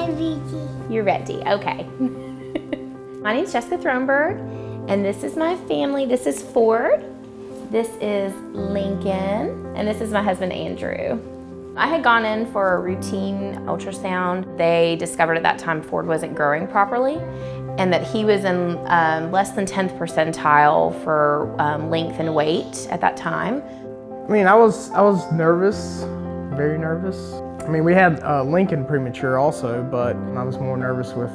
ready. You're ready, okay. My name's Jessica Thronberg, and this is my family. This is Ford, this is Lincoln, and this is my husband, Andrew. I had gone in for a routine ultrasound. They discovered at that time Ford wasn't growing properly and that he was in less than 10th percentile for length and weight at that time. I mean, I was nervous, very nervous. I mean, we had Lincoln premature also, but I was more nervous with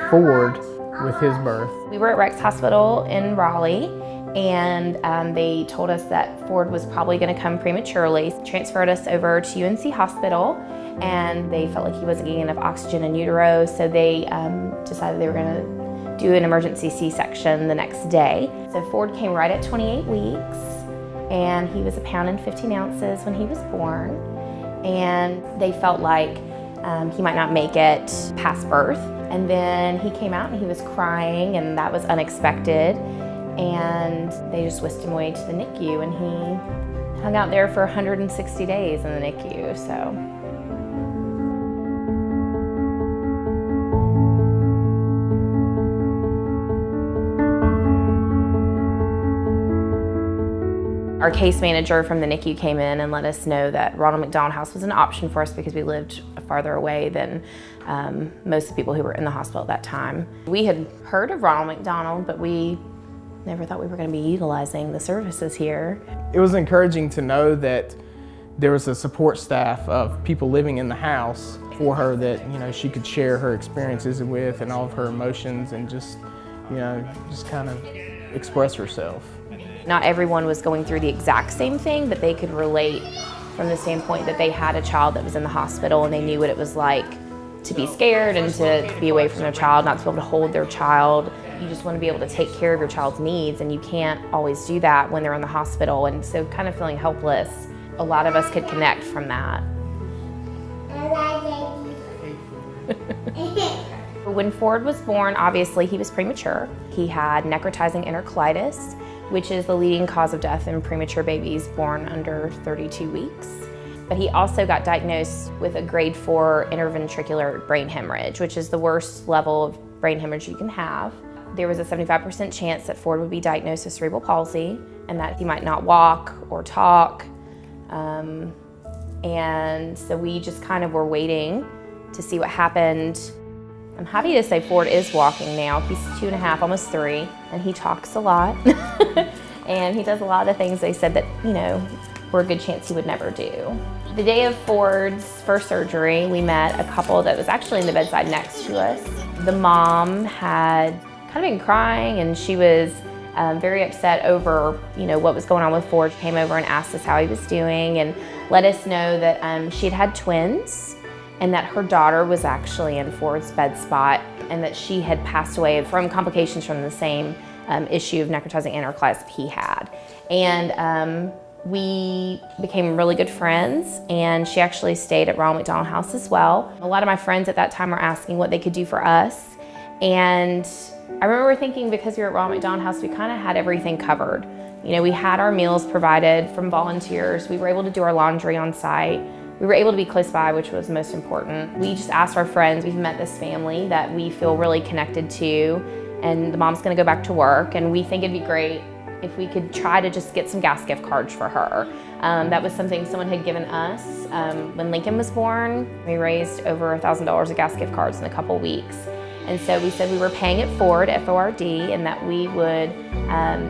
Ford with his birth. We were at Rex Hospital in Raleigh, and they told us that Ford was probably going to come prematurely, transferred us over to UNC Hospital, and they felt like he wasn't getting enough oxygen in utero, so they decided they were going to do an emergency C-section the next day. So Ford came right at 28 weeks, and he was 1 pound and 15 ounces when he was born, and they felt like he might not make it past birth. And then he came out and he was crying, and that was unexpected. And they just whisked him away to the NICU, and he hung out there for 160 days in the NICU, so. Our case manager from the NICU came in and let us know that Ronald McDonald House was an option for us because we lived farther away than most of the people who were in the hospital at that time. We had heard of Ronald McDonald, but we never thought we were going to be utilizing the services here. It was encouraging to know that there was a support staff of people living in the house for her that, you know, she could share her experiences with and all of her emotions and just, you know, just kind of express herself. Not everyone was going through the exact same thing, but they could relate from the standpoint that they had a child that was in the hospital and they knew what it was like to be scared and to be away from their child, not to be able to hold their child. You just want to be able to take care of your child's needs, and you can't always do that when they're in the hospital, and so kind of feeling helpless. A lot of us could connect from that. When Ford was born, obviously he was premature. He had necrotizing enterocolitis, which is the leading cause of death in premature babies born under 32 weeks. But he also got diagnosed with a grade 4 interventricular brain hemorrhage, which is the worst level of brain hemorrhage you can have. There was a 75% chance that Ford would be diagnosed with cerebral palsy and that he might not walk or talk. And so we just kind of were waiting to see what happened. I'm happy to say Ford is walking now. He's 2.5, almost 3, and he talks a lot. And he does a lot of things they said that, you know, were a good chance he would never do. The day of Ford's first surgery, we met a couple that was actually in the bedside next to us. The mom had kind of been crying, and she was very upset over, you know, what was going on with Ford. She came over and asked us how he was doing and let us know that she had had twins and that her daughter was actually in Ford's bed spot and that she had passed away from complications from the same issue of necrotizing enterocolitis that he had. And we became really good friends, and she actually stayed at Ronald McDonald House as well. A lot of my friends at that time were asking what they could do for us, and I remember thinking, because we were at Ronald McDonald House, we kind of had everything covered. You know, we had our meals provided from volunteers. We were able to do our laundry on site. We were able to be close by, which was most important. We just asked our friends, we've met this family that we feel really connected to, and the mom's gonna go back to work, and we think it'd be great if we could try to just get some gas gift cards for her. That was something someone had given us when Lincoln was born. We raised over $1,000 of gas gift cards in a couple weeks. And so we said we were paying it forward, F-O-R-D, and that we would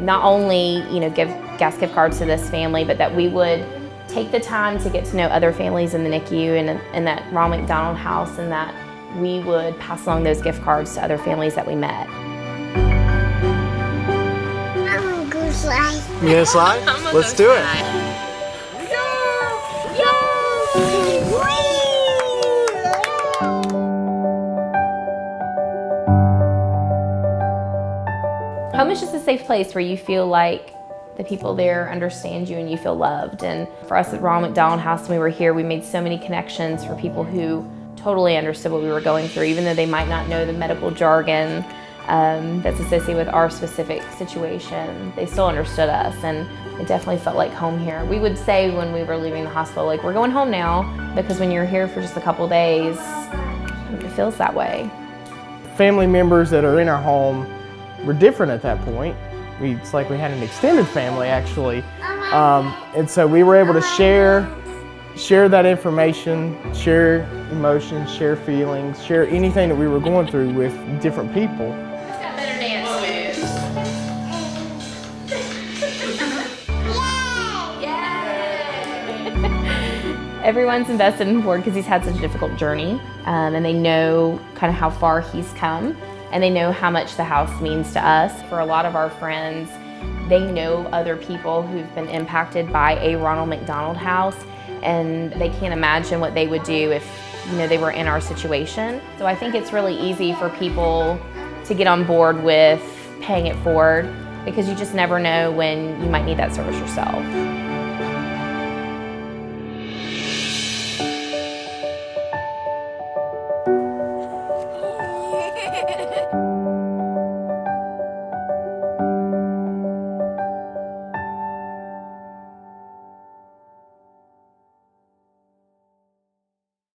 not only, you know, give gas gift cards to this family, but that we would take the time to get to know other families in the NICU and that Ronald McDonald House, and that we would pass along those gift cards to other families that we met. I'm gonna go slide. You gonna slide? Let's do it. Home is just a safe place where you feel like the people there understand you and you feel loved. And for us at Ronald McDonald House, when we were here, we made so many connections for people who totally understood what we were going through, even though they might not know the medical jargon that's associated with our specific situation. They still understood us, and it definitely felt like home here. We would say when we were leaving the hospital, like, we're going home now, because when you're here for just a couple days, it feels that way. Family members that are in our home were different at that point. It's like we had an extended family actually. And so we were able to share that information, share emotions, share feelings, share anything that we were going through with different people. Who's got better dance moves? Everyone's invested in Ford because he's had such a difficult journey, and they know kind of how far he's come, and they know how much the house means to us. For a lot of our friends, they know other people who've been impacted by a Ronald McDonald house, and they can't imagine what they would do if they were in our situation. So I think it's really easy for people to get on board with paying it forward because you just never know when you might need that service yourself.